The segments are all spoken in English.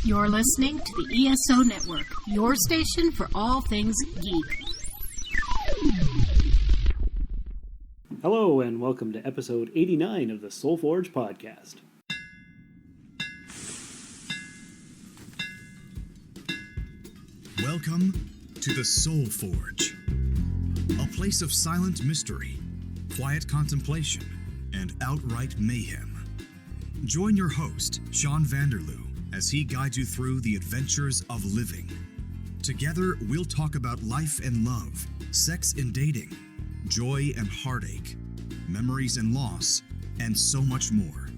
You're listening to the ESO Network, your station for all things geek. Hello, and welcome to episode 89 of the Soul Forge podcast. Welcome to the Soul Forge, a place of silent mystery, quiet contemplation, and outright mayhem. Join your host, Sean Vanderloo, as he guides you through the adventures of living. Together, we'll talk about life and love, sex and dating, joy and heartache, memories and loss, and so much more.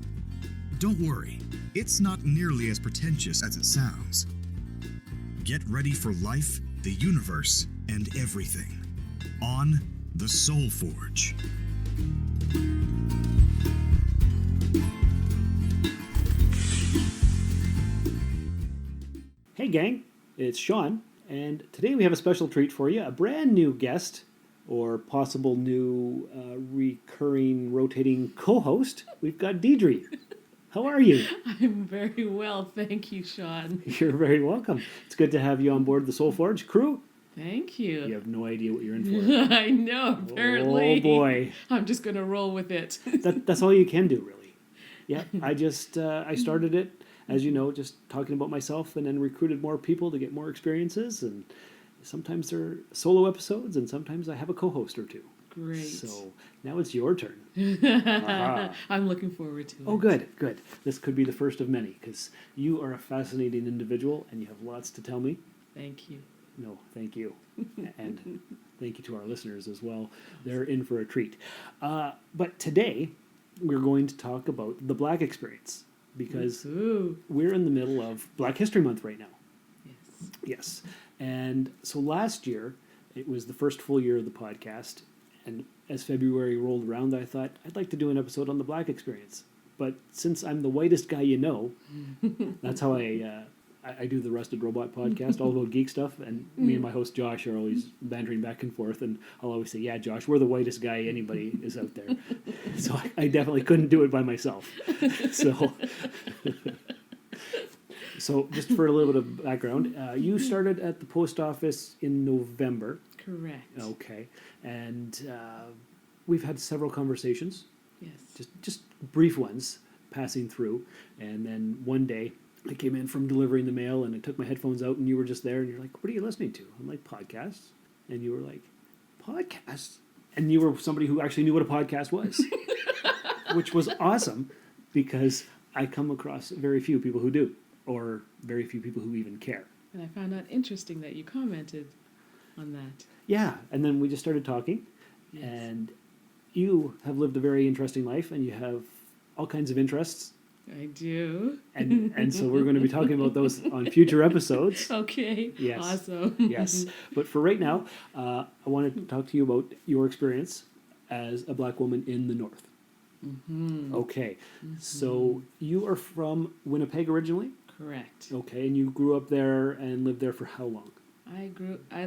Don't worry, it's not nearly as pretentious as it sounds. Get ready for life, the universe, and everything on the Soul Forge. Hey gang, it's Sean, and today we have a special treat for you, a brand new guest, or possible new recurring rotating co-host. We've got Deidre. How are you? I'm very well, thank you, Sean. You're very welcome. It's good to have you on board the Soul Forge crew. Thank you. You have no idea what you're in for. I know, apparently. Oh boy. I'm just going to roll with it. That's all you can do, really. Yeah, I started it, as you know, just talking about myself, and then recruited more people to get more experiences. And sometimes they're solo episodes, and sometimes I have a co-host or two. Great. So now it's your turn. I'm looking forward to it. Oh, good. This could be the first of many, because you are a fascinating individual, and you have lots to tell me. Thank you. No, thank you. And thank you to our listeners as well. They're in for a treat. But today, we're going to talk about the Black experience, because we're in the middle of Black History Month right now. Yes. And so last year, it was the first full year of the podcast, and as February rolled around, I thought, I'd like to do an episode on the Black experience. But since I'm the whitest guy you know, that's how I do the Rusted Robot podcast, all about geek stuff, and me and my host Josh are always bantering back and forth, and I'll always say, yeah, Josh, we're the whitest guy anybody is out there. So I definitely couldn't do it by myself. So just for a little bit of background, you started at the post office in November. Correct. Okay. And we've had several conversations. Yes. Just brief ones passing through. And then one day I came in from delivering the mail, and I took my headphones out, and you were just there, and you're like, what are you listening to? I'm like, podcasts. And you were like, podcasts? And you were somebody who actually knew what a podcast was, which was awesome, because I come across very few people who do, or very few people who even care. And I found that interesting that you commented on that. Yeah, and then we just started talking, and you have lived a very interesting life, and you have all kinds of interests. I do. And so we're going to be talking about those on future episodes. Okay. Yes. Awesome. Yes. But for right now, I wanted to talk to you about your experience as a Black woman in the North. Mm-hmm. Okay. Mm-hmm. So you are from Winnipeg originally? Correct. Okay. And you grew up there and lived there for how long? I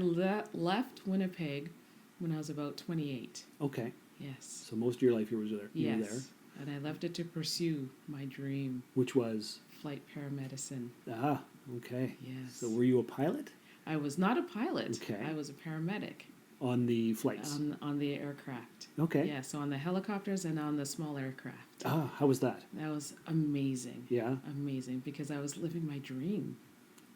left Winnipeg when I was about 28. Okay. Yes. So most of your life you were there. Yes. You were there. And I left it to pursue my dream. Which was? Flight paramedicine. Ah, okay. Yes. So were you a pilot? I was not a pilot. Okay. I was a paramedic. On the flights? On the aircraft. Okay. Yeah, so on the helicopters and on the small aircraft. Ah, how was that? That was amazing. Yeah? Amazing, because I was living my dream.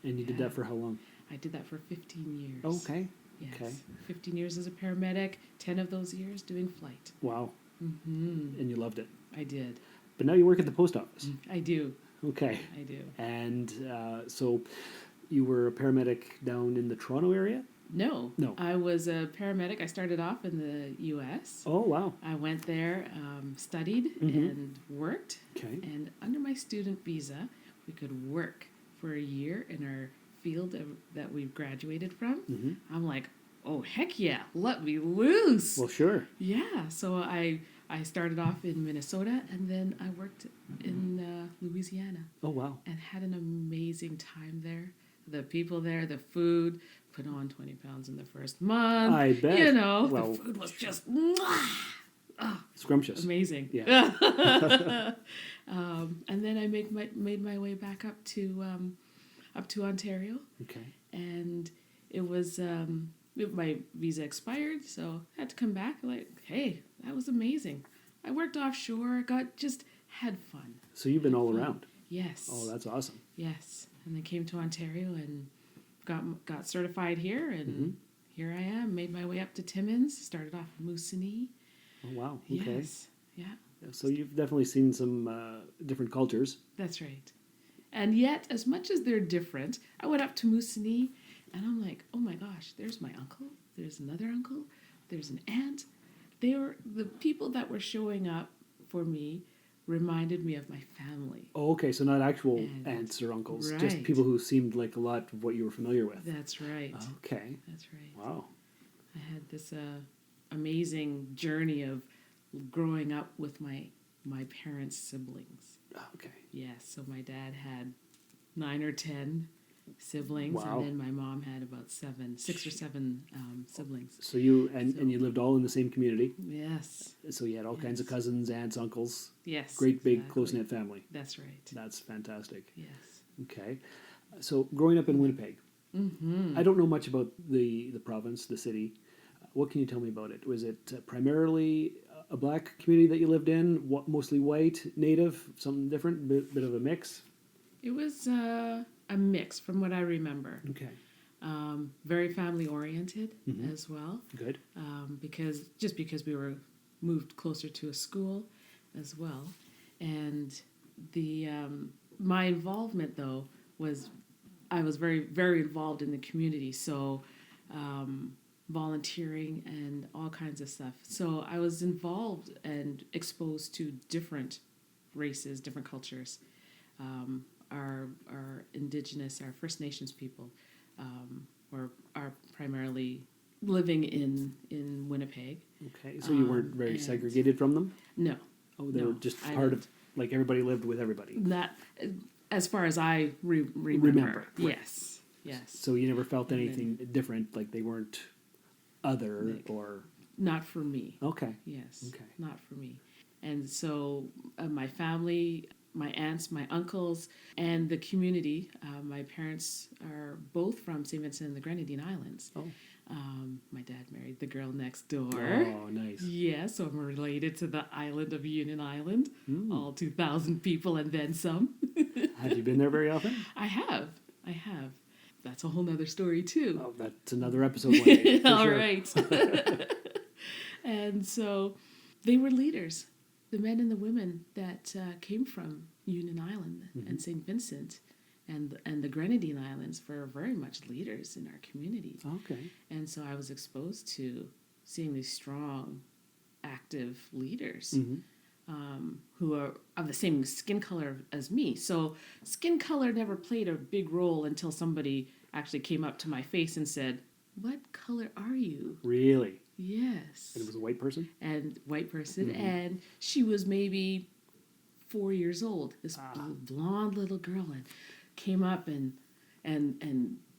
And you did that for how long? I did that for 15 years. Okay. Yes. Okay. 15 years as a paramedic, 10 of those years doing flight. Wow. Mm-hmm. And you loved it. I did. But now you work at the post office. I do. Okay. I do. And so you were a paramedic down in the Toronto area? No. No. I was a paramedic. I started off in the U.S. Oh, wow. I went there, studied, and worked. Okay. And under my student visa, we could work for a year in our field that we graduated from. Mm-hmm. I'm like, oh, heck yeah, let me loose. Well, sure. Yeah, so I started off in Minnesota, and then I worked in Louisiana. Oh, wow. And had an amazing time there. The people there, the food, put on 20 pounds in the first month. I bet. You know, well, the food was just scrumptious. Amazing. Yeah. And then I made my way back up to up to Ontario. Okay. And it was my visa expired, so I had to come back. Like, hey, that was amazing. I worked offshore, had fun. So you've been all around. Yes. Oh, that's awesome. Yes, and then came to Ontario and got certified here, and here I am. Made my way up to Timmins. Started off in Moosonee. Oh, wow. Okay. Yes. Yeah. So you've definitely seen some different cultures. That's right. And yet, as much as they're different, I went up to Moosonee, and I'm like, oh my gosh, there's my uncle. There's another uncle. There's an aunt. The people that were showing up for me reminded me of my family. Oh, okay. So not actual aunts or uncles, just Right. people who seemed like a lot of what you were familiar with. That's right. Okay. That's right. Wow. I had this amazing journey of growing up with my parents' siblings. Okay. Yes, so my dad had 9 or 10 siblings, Wow. and then my mom had about 6 or 7 siblings. So you you lived all in the same community. Yes, So you had all kinds of Yes. cousins, aunts, uncles. yes. Great big exactly. close knit family. That's right. That's fantastic. Yes. Okay. So growing up in Winnipeg, Mm-hmm. I don't know much about the province, the city. What can you tell me about it? Was it primarily a black community that you lived in? Mostly white, native, something different, bit of a mix? It was a mix from what I remember. Okay. Very family oriented Mhm. as well. Good. Because we were moved closer to a school as well, and the my involvement though was I was very very involved in the community, so volunteering and all kinds of stuff. So I was involved and exposed to different races, different cultures. Our Indigenous, our First Nations people, are primarily living in Winnipeg. Okay. So you weren't very and- segregated from them? No, Oh, they No, were just I part didn't. of, like everybody lived with everybody. not as far as I remember. Remember, right. Yes, yes. So you never felt And then- anything different, like they weren't other Like- or... Not for me. Okay. Yes. Okay. Not for me. And so my family, my aunts, my uncles, and the community, my parents are both from St. Vincent and the Grenadine Islands. Oh. My dad married the girl next door. Oh, nice. Yeah, so I'm related to the island of Union Island, Hmm. all 2,000 people and then some. Have you been there very often? I have. That's a whole nother story too. Oh, that's another episode one day. for All sure. right. And so they were leaders, the men and the women that came from Union Island Mm-hmm. and St. Vincent and the Grenadine Islands were very much leaders in our community. Okay. And so I was exposed to seeing these strong, active leaders Mhm. who are of the same skin color as me. So skin color never played a big role until somebody actually came up to my face and said, "What color are you?" Really? Yes. And it was a white person? And white person, Mhm. and she was maybe 4 years old. This Ah. blonde little girl, and came up and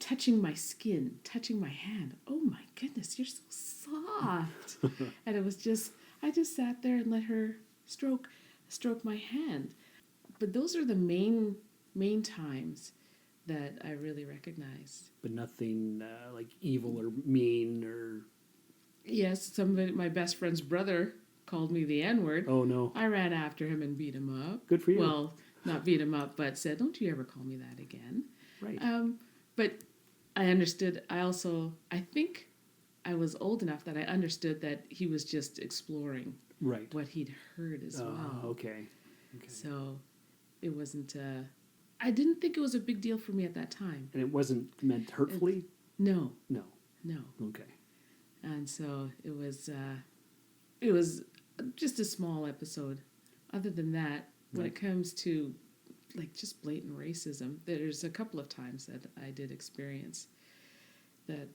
touching my skin, touching my hand. Oh my goodness, you're so soft. And it was just, I just sat there and let her stroke my hand. But those are the main times that I really recognized. But nothing like evil or mean or... Yes, my best friend's brother called me the N-word. Oh, no. I ran after him and beat him up. Good for you. Well, not beat him up, but said, "Don't you ever call me that again." Right. But I understood. I think I was old enough that I understood that he was just exploring Right. what he'd heard as well. Okay. So it wasn't. I didn't think it was a big deal for me at that time. And it wasn't meant hurtfully? No, No. no. Okay. And so it was just a small episode. Other than that, when it comes to like just blatant racism, there's a couple of times that I did experience that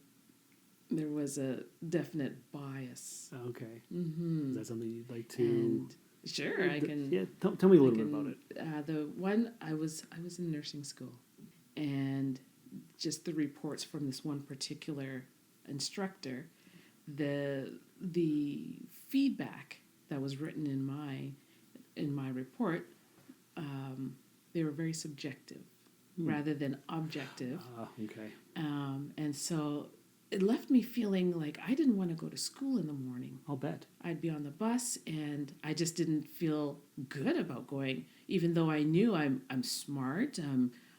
there was a definite bias. Okay. Mm-hmm. Is that something you'd like to... And sure, I can. Yeah, tell me a little I bit can- about it. The one I was in nursing school, and just the reports from this one particular instructor, the feedback that was written in my report, they were very subjective. rather than objective. Okay. And so it left me feeling like I didn't want to go to school in the morning. I'll bet. I'd be on the bus, and I just didn't feel good about going, even though I knew I'm smart.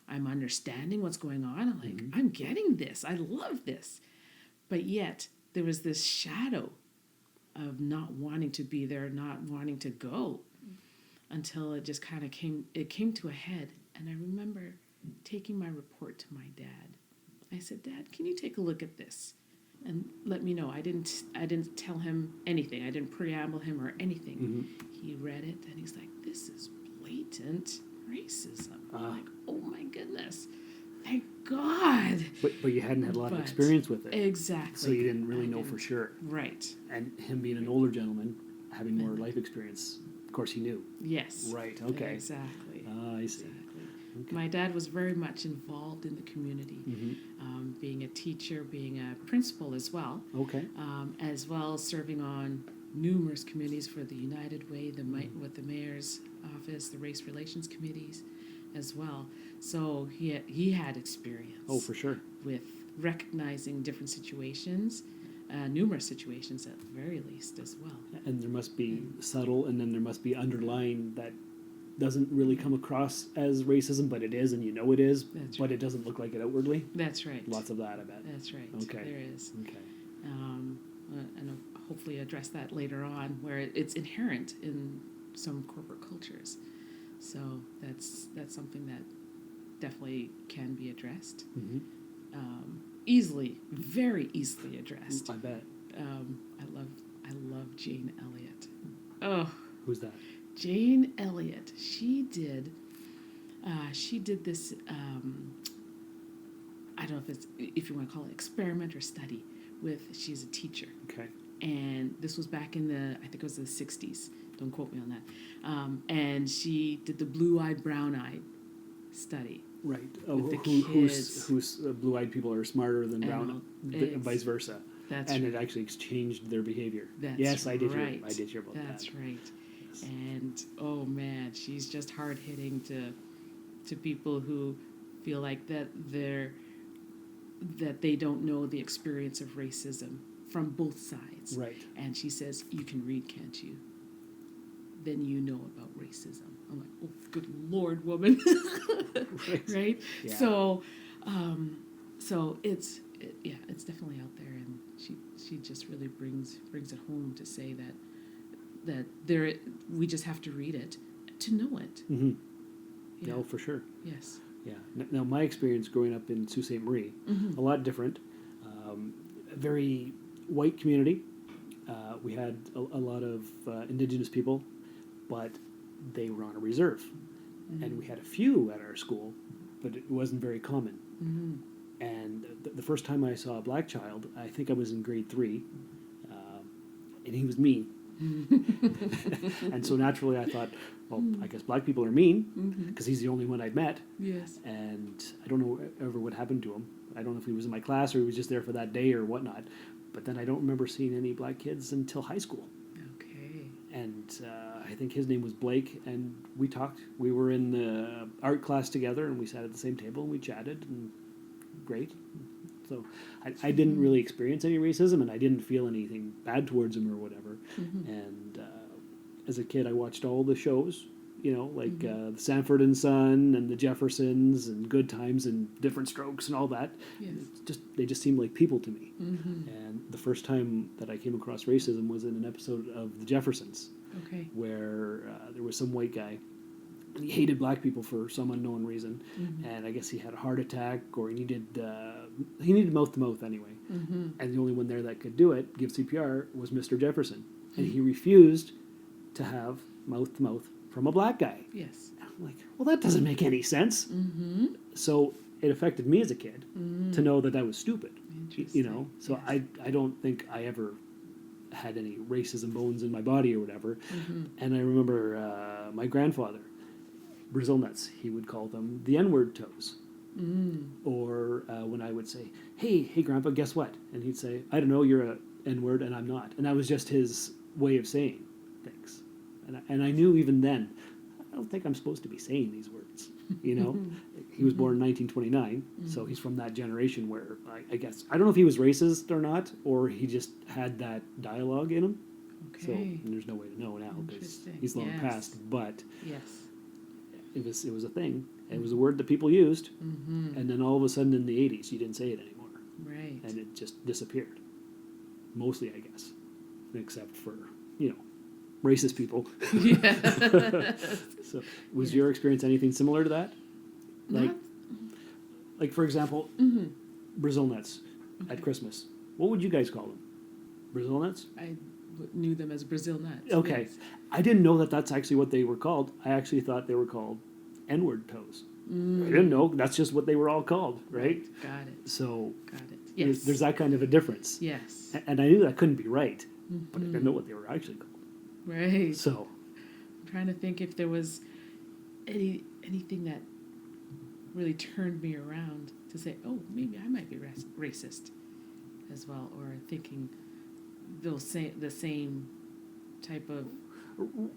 I'm understanding what's going on. I'm like, I'm getting this. I love this. But yet there was this shadow of not wanting to be there, not wanting to go, until it just kind of came to a head. And I remember taking my report to my dad. I said, Dad, can you take a look at this and let me know? I didn't tell him anything. I didn't preamble him or anything. He read it and he's like, this is blatant racism. I'm like, oh my goodness. Thank God. But you hadn't had a lot of But- experience with it. Exactly. So you didn't really know for sure. Right. And him being an older gentleman, having more life experience, of course he knew. Yes. Right, okay. Exactly. I see. Exactly. Okay. My dad was very much involved in the community, being a teacher, being a principal as well, Okay. as well as serving on numerous committees for the United Way, with the mayor's office, the race relations committees as well. So he had experience. Oh, for sure. With recognizing different situations, numerous situations at the very least as well. And there must be subtle, and then there must be underlying that doesn't really come across as racism, but it is, and you know it is, That's but it doesn't look like it outwardly. That's right. Lots of that, I bet. That's right. Okay. There is. Okay. And I'll hopefully address that later on, where it's inherent in some corporate cultures. So that's something that definitely can be addressed. Easily, very easily addressed. I bet. I love Jane Elliott. Oh, Who's that? Jane Elliott. She did this. I don't know if you want to call it experiment or study with. She's a teacher, Okay. and this was back in I think it was the 60s. Don't quote me on that. And she did the blue-eyed, brown-eyed study. Right. With the Whose blue-eyed people are smarter than brown, it's- vice versa. That's and right. it actually changed their behavior. That's yes, I did right. hear. I did hear about That's that. right. Yes. And oh man, she's just hard hitting to people who feel like that they don't know the experience of racism from both sides. Right. And she says, "You can read, can't you? Then you know about racism." I'm like, "Oh, good Lord, woman!" Right? Yeah. So it's definitely out there, and she just really brings it home to say that we just have to read it to know it. Mm-hmm. Yeah. No, for sure. Yes. Yeah. Now, my experience growing up in Sault Ste. Marie, a lot different. A very white community. We had a lot of Indigenous people, but they were on a reserve. And we had a few at our school, but it wasn't very common. And the first time I saw a black child, I think I was in grade 3, and he was mean. And so naturally I thought, well, I guess black people are mean, because he's the only one I'd met. Yes. And I don't know ever what happened to him. I don't know if he was in my class or he was just there for that day or whatnot. But then I don't remember seeing any black kids until high school. Okay. And I think his name was Blake, and we talked. We were in the art class together, and we sat at the same table, and we chatted, and great. So I didn't really experience any racism, and I didn't feel anything bad towards him or whatever. And as a kid, I watched all the shows, like the Sanford and Son and the Jeffersons and Good Times and Different Strokes and all that. Yes. They just seemed like people to me. And the first time that I came across racism was in an episode of the Jeffersons, Okay. where there was some white guy. He hated black people for some unknown reason, and I guess he had a heart attack, or he needed mouth to mouth anyway. And the only one there that could do it, give CPR, was Mr. Jefferson, and he refused to have mouth to mouth from a black guy. Yes. I'm like, well, that doesn't make any sense. So it affected me as a kid to know that was stupid. Interesting. So Yes. I don't think I ever had any racism bones in my body or whatever. And I remember my grandfather, Brazil nuts, he would call them the N-word toes. Or when I would say, hey, Grandpa, guess what? And he'd say, I don't know, you're a N-word and I'm not. And that was just his way of saying things. And I knew even then, I don't think I'm supposed to be saying these words. You know, he was born in 1929, so he's from that generation where I guess I don't know if he was racist or not, or he just had that dialogue in him. So Okay. there's no way to know now because Interesting. he's long Yes. past. But Yes. it was a thing. It was a word that people used, and then all of a sudden in the 80s, you didn't say it anymore, Right. and it just disappeared. Mostly, I guess, except for racist people. So, was your experience anything similar to that? Not- Like for example, Brazil nuts at Christmas. What would you guys call them? Brazil nuts? I knew them as Brazil nuts. Okay. Yes. I didn't know that that's actually what they were called. I actually thought they were called N-word toes. I didn't know. That's just what they were all called, right? Got it. So Got it. there's, Yes. there's that kind of a difference. Yes. And I knew that couldn't be right, but I didn't know what they were actually called. Right. So, I'm trying to think if there was anything that really turned me around to say, oh, maybe I might be racist as well, or thinking the same type of.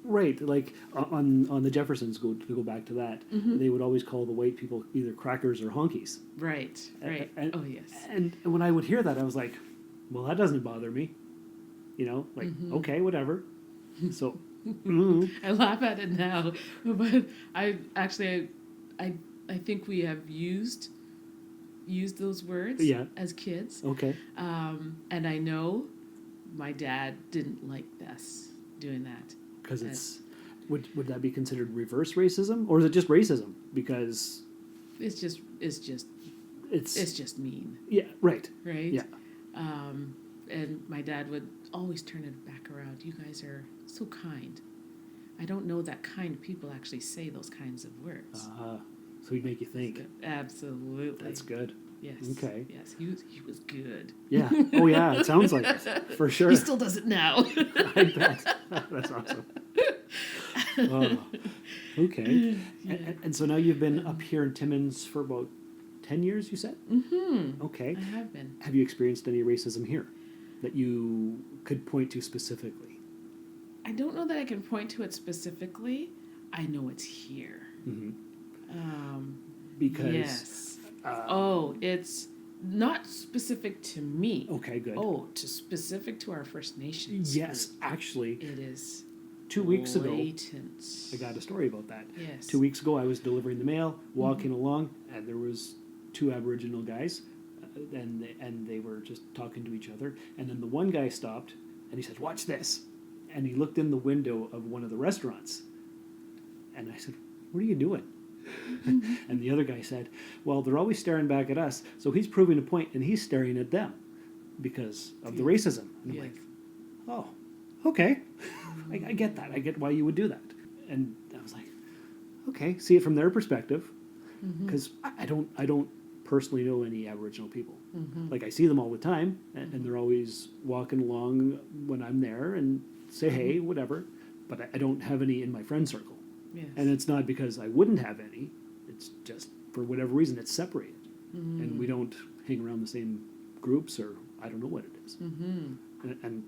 right, like on the Jeffersons, to go back to that, they would always call the white people either crackers or honkies. Right. Right. And- Oh yes. And when I would hear that, I was like, well, that doesn't bother me. Okay, whatever. So, I laugh at it now, but I think we have used those words Yeah. as kids. okay. And I know my dad didn't like us doing that. Because would that be considered reverse racism, or is it just racism? Because It's just mean, yeah, right, right? yeah, And my dad would always turn it back around. You guys are so kind. I don't know that kind people actually say those kinds of words. so he'd make you think. Absolutely. That's good. Yes. Okay. Yes, he was good. Yeah. Oh yeah, it sounds like it for sure. He still does it now. I bet. That's awesome. Oh, okay. And so now you've been up here in Timmins for about 10 years, you said? Mm-hmm. Okay. I have been. Have you experienced any racism here that you could point to specifically? I don't know that I can point to it specifically. I know it's here. Because Yes. It's not specific to me. okay, good. Specific to our First Nations. Yes, group. actually, It is 2 weeks ago, blatant. I got a story about that. Yes. 2 weeks ago, I was delivering the mail, walking along, and there was 2 Aboriginal guys, and they were just talking to each other. And then the one guy stopped, and he said, "Watch this," and he looked in the window of one of the restaurants, and I said, "What are you doing?" And the other guy said, "Well, they're always staring back at us, so he's proving a point, and he's staring at them because of the racism." And I'm Yes. like, "Oh, okay, I get that. I get why you would do that." And I was like, "Okay, see it from their perspective," because I don't personally know any Aboriginal people. Like I see them all the time, and they're always walking along when I'm there and say hey, whatever. But I don't have any in my friend circle. Yes. And it's not because I wouldn't have any. It's just for whatever reason it's separated, and we don't hang around the same groups, or I don't know what it is. And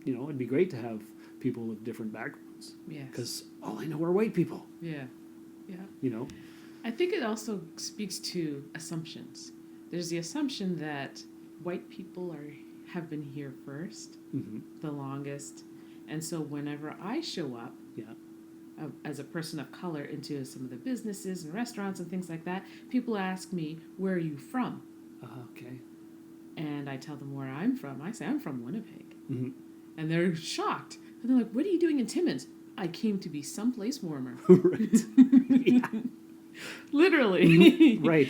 it'd be great to have people of different backgrounds. Yes. Because all I know are white people. Yeah. Yeah. You know. I think it also speaks to assumptions. There's the assumption that white people have been here first, the longest, and so whenever I show up Yeah. as a person of color into some of the businesses and restaurants and things like that, people ask me, "Where are you from?" Okay. And I tell them where I'm from. I say, "I'm from Winnipeg." Mm-hmm. And they're shocked. And they're like, "What are you doing in Timmins?" "I came to be someplace warmer." Right. Yeah. Literally. Right.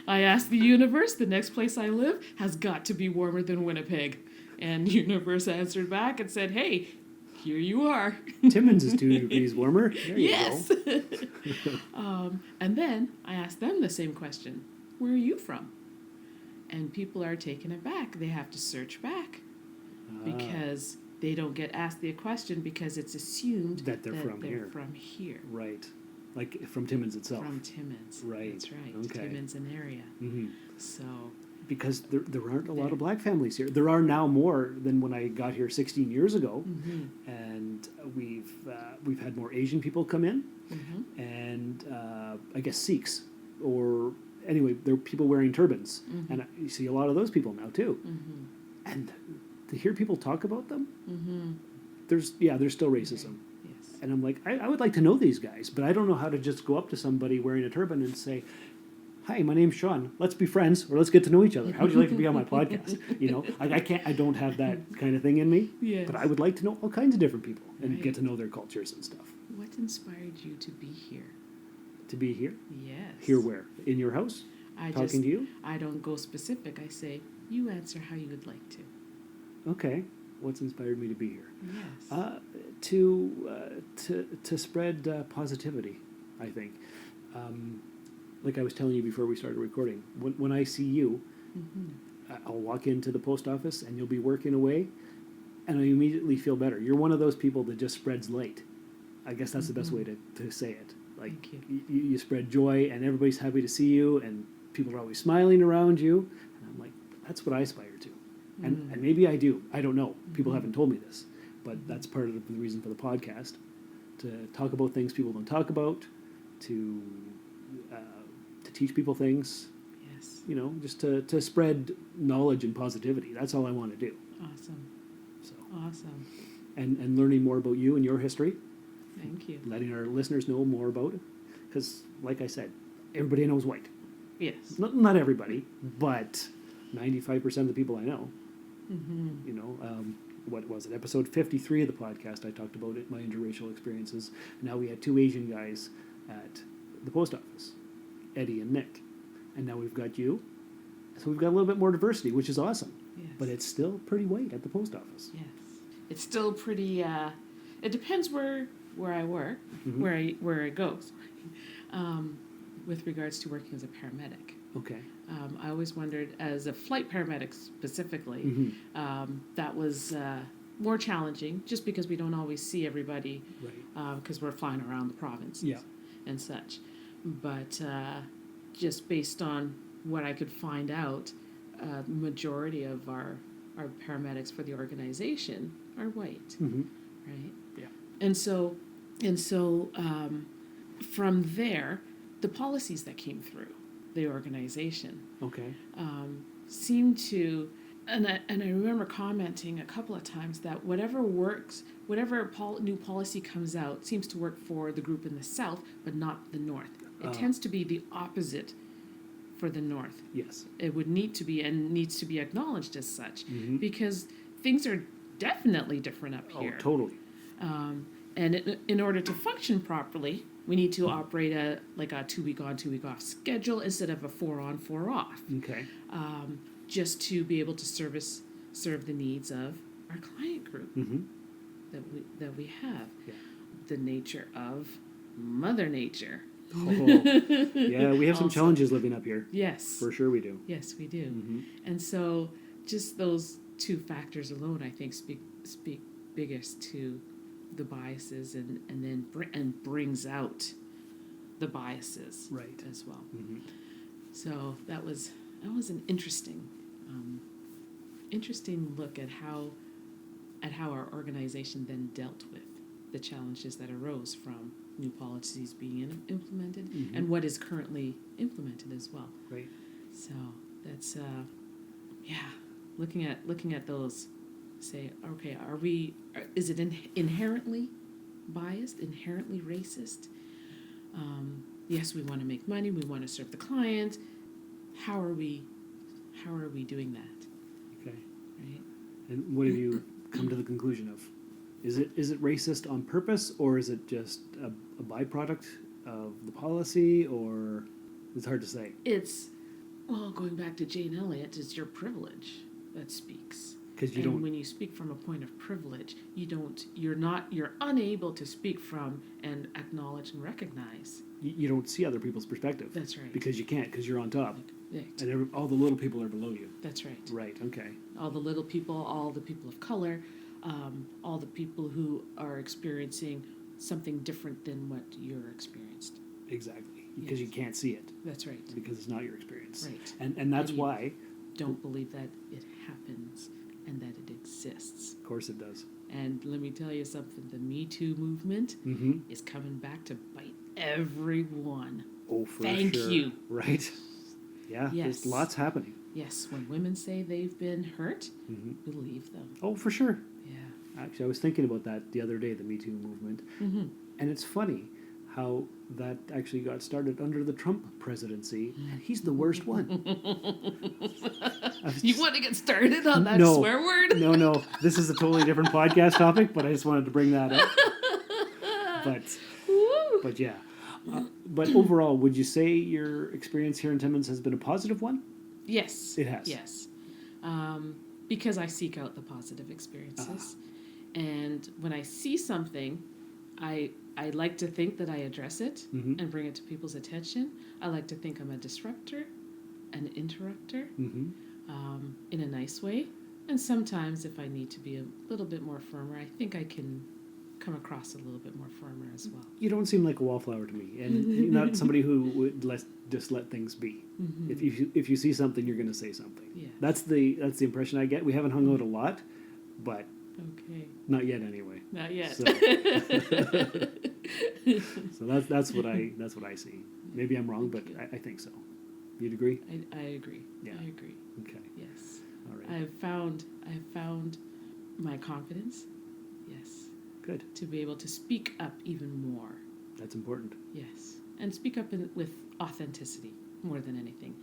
I asked the universe, the next place I live has got to be warmer than Winnipeg. And the universe answered back and said, "Hey, here you are." Timmins is 2 degrees warmer. There you Yes. go. And then I asked them the same question. "Where are you from?" And people are taken aback. They have to search back because they don't get asked the question because it's assumed That they're from here. From here. Right. Like from Timmins itself. From Timmins. Right. That's right. Okay. Timmins and area. Mm-hmm. So because there aren't a lot of black families here. There are now more than when I got here 16 years ago, and we've had more Asian people come in, and I guess Sikhs, or anyway, there are people wearing turbans, and you see a lot of those people now too. And to hear people talk about them, there's still racism. Yes. And I'm like, I would like to know these guys, but I don't know how to just go up to somebody wearing a turban and say, "Hi, my name's Sean. Let's be friends, or let's get to know each other. How would you like to be on my podcast?" You know, I don't have that kind of thing in me. Yes. But I would like to know all kinds of different people and get to know their cultures and stuff. What inspired you to be here? To be here? Yes. Here where? In your house? Talking to you? I don't go specific. I say, you answer how you would like to. Okay. What's inspired me to be here? Yes. To spread positivity, I think. Like I was telling you before we started recording, when I see you, I'll walk into the post office and you'll be working away, and I immediately feel better. You're one of those people that just spreads light. I guess that's the best way to say it. Like, Thank you spread joy, and everybody's happy to see you, and people are always smiling around you. And I'm like, that's what I aspire to. And maybe I do. I don't know. People haven't told me this. But that's part of the reason for the podcast, to talk about things people don't talk about, to teach people things, Yes. you know, just to spread knowledge and positivity. That's all I want to do. Awesome. So, Awesome. and learning more about you and your history, Thank you. letting our listeners know more about it. Because, like I said, everybody knows white. Yes. Not everybody, but 95% of the people I know. You know, what was it? Episode 53 of the podcast, I talked about my interracial experiences. Now we had two Asian guys at the post office, Eddie and Nick. And now we've got you. So we've got a little bit more diversity, which is awesome. Yes. But it's still pretty white at the post office. Yes. It's still pretty, it depends where I work, where I go, with regards to working as a paramedic. Okay. I always wondered, as a flight paramedic specifically, that was more challenging, just because we don't always see everybody, Right. because we're flying around the province Yeah. and such. But just based on what I could find out, majority of our paramedics for the organization are white, right? Yeah. And so, from there, the policies that came through the organization Okay. seemed to, and I remember commenting a couple of times that whatever works, whatever new policy comes out, seems to work for the group in the south, but not the north. It tends to be the opposite for the north. Yes. It would need to be, and needs to be acknowledged as such, because things are definitely different up here. Oh, totally. And in order to function properly, we need to operate a 2-week on, 2-week off schedule instead of a 4-on, 4-off, Okay. just to be able to serve the needs of our client group that we have. Yeah. The nature of Mother Nature. Oh, yeah, we have some Also. challenges living up here. Yes. For sure we do. Yes, we do. And so, just those two factors alone, I think, speak biggest to the biases, and then brings out the biases Right. as well. So that was an interesting look at how our organization then dealt with the challenges that arose from new policies being implemented and what is currently implemented as well. Right. So that's looking at those, say, okay, is it inherently biased, inherently racist? Yes, we want to make money, we want to serve the client. How are we doing that? Okay. Right? And what have you come to the conclusion of? Is it racist on purpose, or is it just a byproduct of the policy, or it's hard to say? It's, well, going back to Jane Elliott, it's your privilege that speaks. Because you And don't. when you speak from a point of privilege, you're unable to speak from and acknowledge and recognize. You don't see other people's perspective. That's right. Because you can't, because you're on top, Right. and all the little people are below you. That's right. Right. Okay. All the little people, all the people of color, all the people who are experiencing something different than what you're experienced. Exactly. Because Yes. you can't see it, That's right. because it's not your experience. Right. And that's And you- why don't believe that it happens and that it exists. Of course it does. And let me tell you something, the Me Too movement is coming back to bite everyone. Oh, for Thank sure. you. Right? Yeah, Yes. there's lots happening. Yes, when women say they've been hurt, believe them. Oh, for sure. Yeah. Actually, I was thinking about that the other day, the Me Too movement. And it's funny how that actually got started under the Trump presidency, and he's the worst one. You want to get started on that No. swear word? No, this is a totally different podcast topic, but I just wanted to bring that up. But yeah. But overall, would you say your experience here in Timmins has been a positive one? Yes. It has. Yes. Because I seek out the positive experiences. And when I see something, I like to think that I address it and bring it to people's attention. I like to think I'm a disruptor, an interrupter, in a nice way. And sometimes if I need to be a little bit more firmer, I think I can come across a little bit more firmer as well. You don't seem like a wallflower to me, and you're not somebody who would just let things be. If you see something, you're going to say something. Yeah. That's the impression I get. We haven't hung out a lot, but Okay. not yet anyway. Not yet. So, so that's what I see. Maybe I'm wrong, but I think so. You'd agree? I agree. Yeah. I agree. Okay. Yes. All right. I have found my confidence. Yes. Good. To be able to speak up even more. That's important. Yes. And speak up with authenticity more than anything.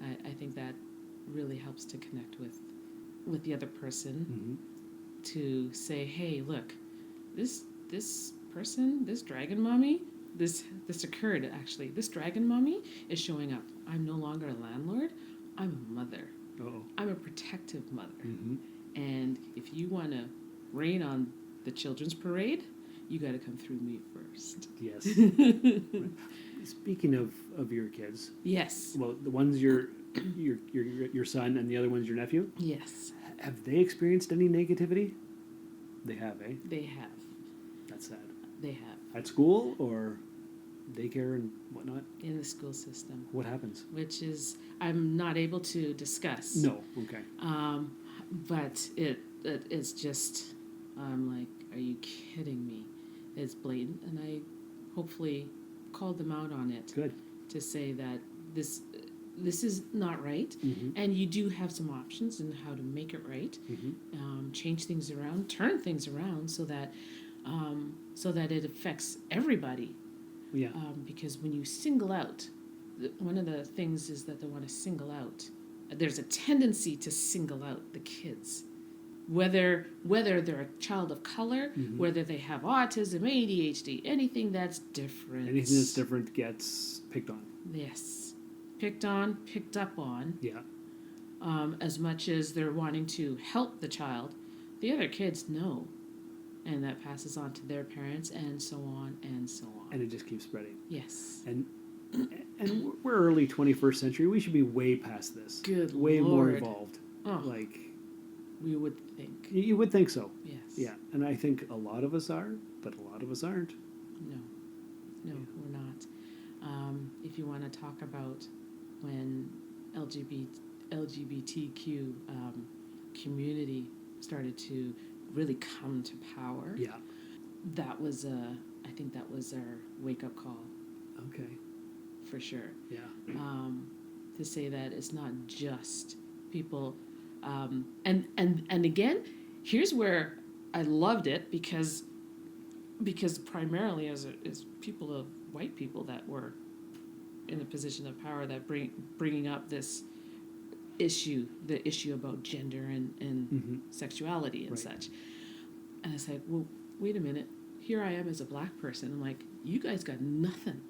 I think that really helps to connect with the other person to say, hey, look, this person, this dragon mommy, this occurred actually. This dragon mommy is showing up. I'm no longer a landlord. I'm a mother. Uh-oh. I'm a protective mother. And if you want to rain on the children's parade, you got to come through me first. Yes. Right. Speaking of your kids, Yes. well, the one's your son, and the other one's your nephew. Yes. Have they experienced any negativity? They have, eh? They have. That's sad. They have. At school or daycare and whatnot? In the school system. What happens? Which is, I'm not able to discuss. No. Okay. But it's just, I'm like, are you kidding me? It's blatant, and I hopefully called them out on it. Good. To say that this is not right, and you do have some options in how to make it right, change things around, turn things around so that it affects everybody. Yeah. Because when you single out, one of the things is that they want to single out. There's a tendency to single out the kids, whether they're a child of color, whether they have autism, ADHD, anything that's different. Anything that's different gets picked on. Yes. Picked on, picked up on. Yeah. As much as they're wanting to help the child, the other kids know. And that passes on to their parents, and so on and so on. And it just keeps spreading. Yes. And we're early 21st century. We should be way past this. Good way more Lord. involved. Oh, Like, we would think. you would think so. Yes. Yeah. And I think a lot of us are, but a lot of us aren't. No, we're not. If you want to talk about when LGBTQ community started to really come to power, Yeah. I think that was our wake-up call. Okay. For sure. Yeah. To say that it's not just people, and again, here's where I loved it because primarily as people of white people that were in a position of power that bringing up this issue, the issue about gender and sexuality and such, and I said, well, wait a minute, here I am as a black person. I'm like, you guys got nothing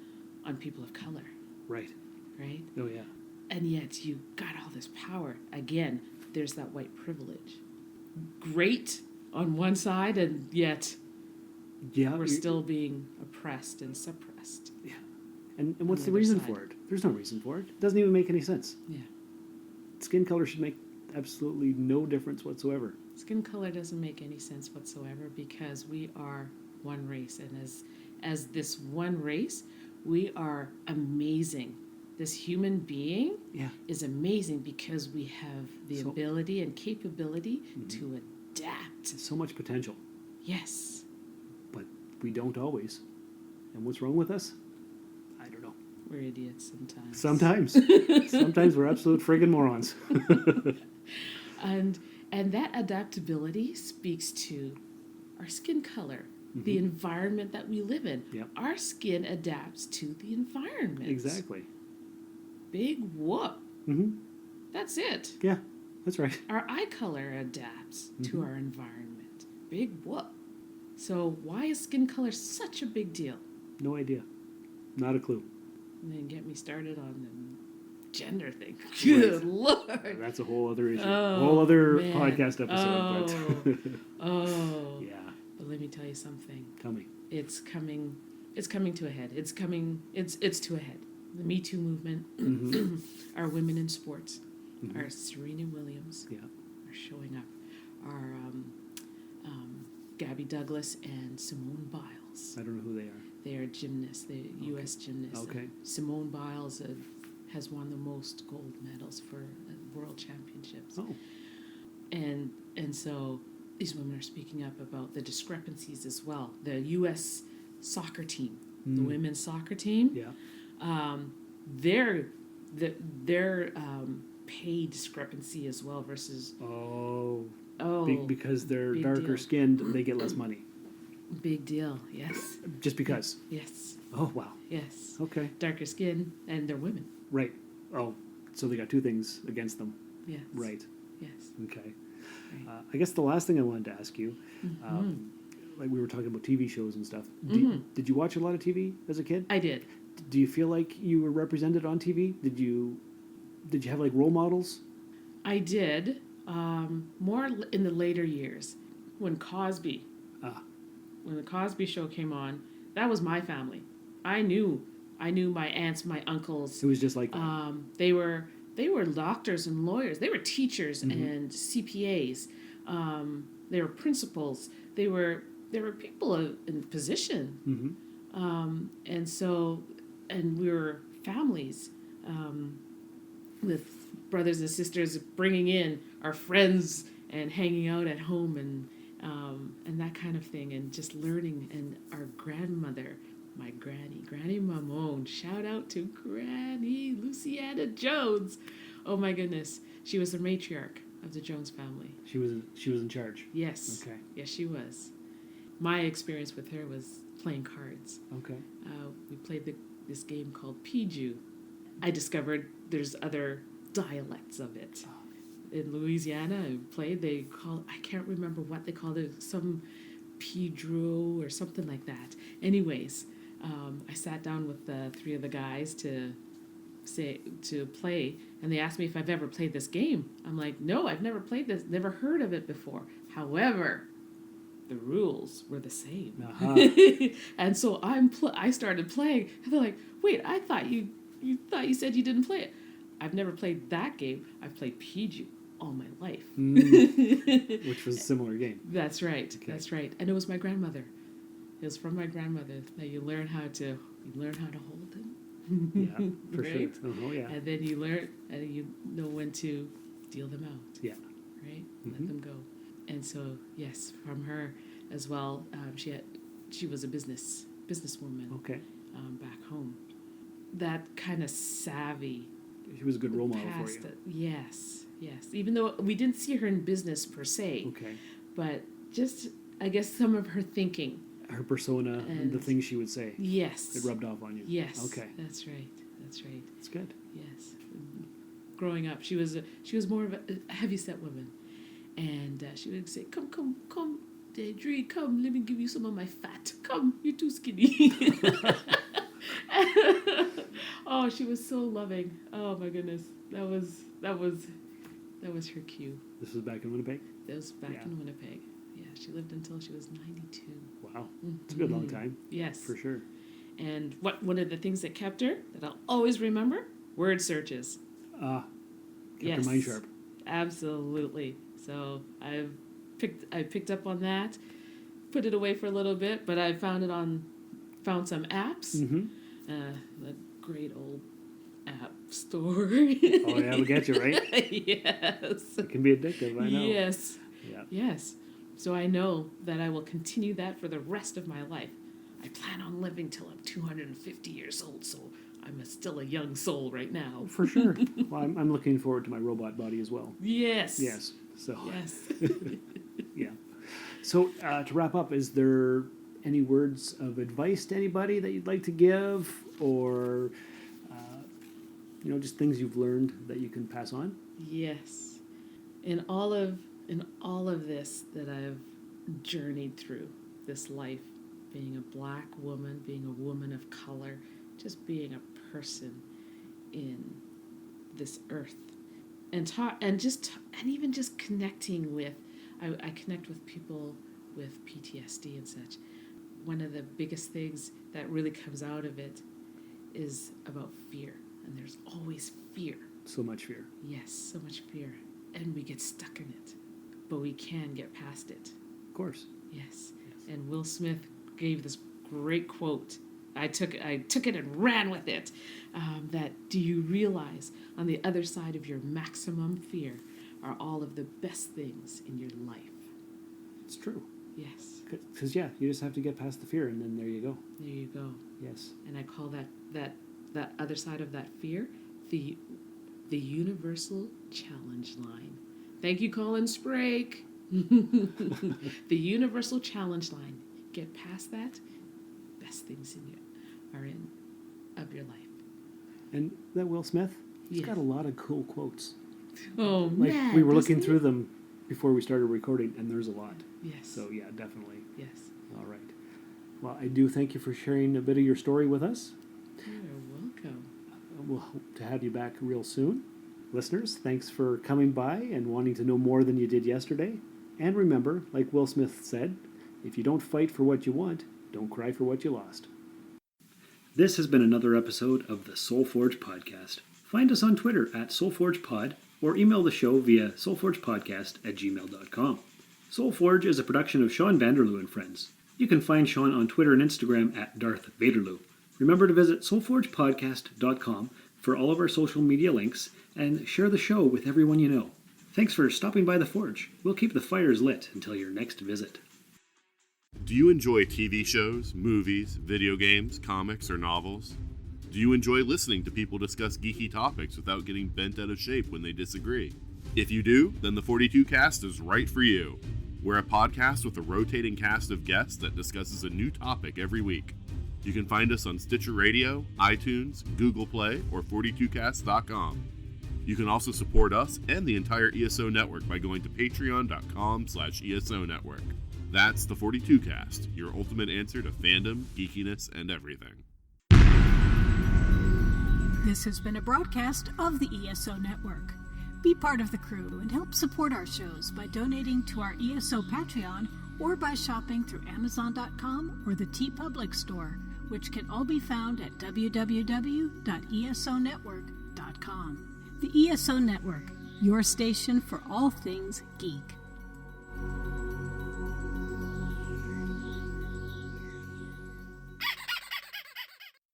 on people of color. Right. Right? Oh, yeah. And yet you got all this power. Again, there's that white privilege. Great on one side, and yet Yeah. we're still being oppressed and suppressed. Yeah. And what's the the other reason side. for it? There's no reason for it. It doesn't even make any sense. Yeah. Skin color should make absolutely no difference whatsoever. Skin color doesn't make any sense whatsoever because we are one race. And as this one race, we are amazing this human being Yeah. is amazing because we have the ability and capability to adapt. So much potential, Yes. but we don't always. And what's wrong with us? I don't know. We're idiots sometimes. Sometimes we're absolute friggin' morons. And that adaptability speaks to our skin color, the environment that we live in. Yep. Our skin adapts to the environment. Exactly. Big whoop. Mm-hmm. That's it. Yeah, that's right. Our eye color adapts to our environment. Big whoop. So why is skin color such a big deal? No idea. Not a clue. And then get me started on the gender thing. Good Lord. That's a whole other issue. Oh, whole other man. podcast episode. But Oh. yeah, But let me tell you something. tell me. It's coming to a head. It's to a head. The Me Too movement, our women in sports, our Serena Williams Yeah. are showing up. Our Gabby Douglas and Simone Biles. I don't know who they are. They are gymnasts, the U.S. gymnasts. Okay. Simone Biles has won the most gold medals for world championships. Oh. And so these women are speaking up about the discrepancies as well. The U.S. soccer team, the women's soccer team, Yeah. their pay discrepancy as well versus Because they're big darker deal. skinned, they get less money. Big deal. Yes. Just because. Yes. Oh, wow. Yes. Okay. Darker skin and they're women. Right. Oh, so they got two things against them. Yes. Right. Yes. Okay. Right. I guess the last thing I wanted to ask you, like we were talking about TV shows and stuff. Did you watch a lot of TV as a kid? I did. Do you feel like you were represented on TV? Did you have like role models? I did. More in the later years, when the Cosby Show came on, that was my family. I knew my aunts, my uncles. It was just like that. They were doctors and lawyers. They were teachers and CPAs. They were principals. They were people in position. And we were families with brothers and sisters bringing in our friends and hanging out at home and that kind of thing, and just learning. And our grandmother, my Granny Mamone, shout out to Granny Luciana Jones. Oh my goodness, she was the matriarch of the Jones family. She was in charge. Yes. Okay. Yes, she was. My experience with her was playing cards. Okay. We played this game called Piju. I discovered there's other dialects of it. In Louisiana, I can't remember what they called it, some Pedro or something like that. Anyways, I sat down with the three of the guys to play, and they asked me if I've ever played this game. I'm like, no, I've never played this, never heard of it before. However, the rules were the same. And so I started playing, and they're like, wait, I thought you said you didn't play it. I've never played that game. I've played Piju all my life. Which was a similar game. That's right. Okay. That's right. And it was my grandmother. It was from my grandmother that you learn how to hold them. Yeah, for Right? sure. Oh, yeah. And then you learn, and you know when to deal them out. Yeah. Right? Let them go. And so, yes, from her as well. She was a businesswoman. Okay. Back home. That kind of savvy. She was a good role model for you. Yes. Even though we didn't see her in business per se. Okay. But just, I guess, some of her thinking. Her persona and the things she would say. Yes. It rubbed off on you. Yes. Okay. That's right. That's good. Yes. Growing up, she was more of a heavyset woman, and she would say, "Come, Deidre, come, let me give you some of my fat. Come, you're too skinny." Oh, she was so loving. Oh my goodness, that was her cue. This was back in Winnipeg? That was back in Winnipeg. Yeah, she lived until she was 92. Wow. It's a good long time. Yes. For sure. And one of the things that kept her, that I'll always remember, word searches. Kept her mind sharp. Absolutely. So I picked up on that, put it away for a little bit, but I found some apps. The great old app store. Oh, yeah, we get you, right? Yes. It can be addictive, I know. Yes. Yeah. Yes. So I know that I will continue that for the rest of my life. I plan on living till I'm 250 years old, so I'm still a young soul right now. For sure. Well, I'm looking forward to my robot body as well. Yes. Yes. So. Yes. Yeah. So to wrap up, is there any words of advice to anybody that you'd like to give, or just things you've learned that you can pass on? Yes. In all of this that I've journeyed through, this life, being a black woman, being a woman of color, just being a person in this earth, and even just connecting with, I connect with people with PTSD and such. One of the biggest things that really comes out of it is about fear, and there's always fear. So much fear. Yes, so much fear, and we get stuck in it, but we can get past it. Of course. Yes. And Will Smith gave this great quote. I took it and ran with it. That, do you realize on the other side of your maximum fear are all of the best things in your life? It's true. Yes. Because, you just have to get past the fear, and then there you go. There you go. Yes. And I call that other side of that fear the universal challenge line. Thank you, Colin Sprake. The universal challenge line. Get past that, best things of your life. And that Will Smith, he's Yeah. got a lot of cool quotes. Oh, Like, man. we were doesn't looking he? through them before we started recording, and there's a lot. Yes. So, yeah, definitely. Yes. All right. Well, I do thank you for sharing a bit of your story with us. You're welcome. We'll hope to have you back real soon. Listeners, thanks for coming by and wanting to know more than you did yesterday. And remember, like Will Smith said, if you don't fight for what you want, don't cry for what you lost. This has been another episode of the Soul Forge Podcast. Find us on Twitter at SoulForgePod or email the show via soulforgepodcast@gmail.com. Soul Forge is a production of Sean Vanderloo and Friends. You can find Sean on Twitter and Instagram at Darth Vaderloo. Remember to visit soulforgepodcast.com for all of our social media links and share the show with everyone you know. Thanks for stopping by the Forge. We'll keep the fires lit until your next visit. Do you enjoy TV shows, movies, video games, comics, or novels? Do you enjoy listening to people discuss geeky topics without getting bent out of shape when they disagree? If you do, then the 42 Cast is right for you. We're a podcast with a rotating cast of guests that discusses a new topic every week. You can find us on Stitcher Radio, iTunes, Google Play, or 42cast.com. You can also support us and the entire ESO network by going to patreon.com/ESO network. That's the 42 Cast, your ultimate answer to fandom, geekiness, and everything. This has been a broadcast of the ESO Network. Be part of the crew and help support our shows by donating to our ESO Patreon or by shopping through Amazon.com or the TeePublic store, which can all be found at www.esonetwork.com. The ESO Network, your station for all things geek.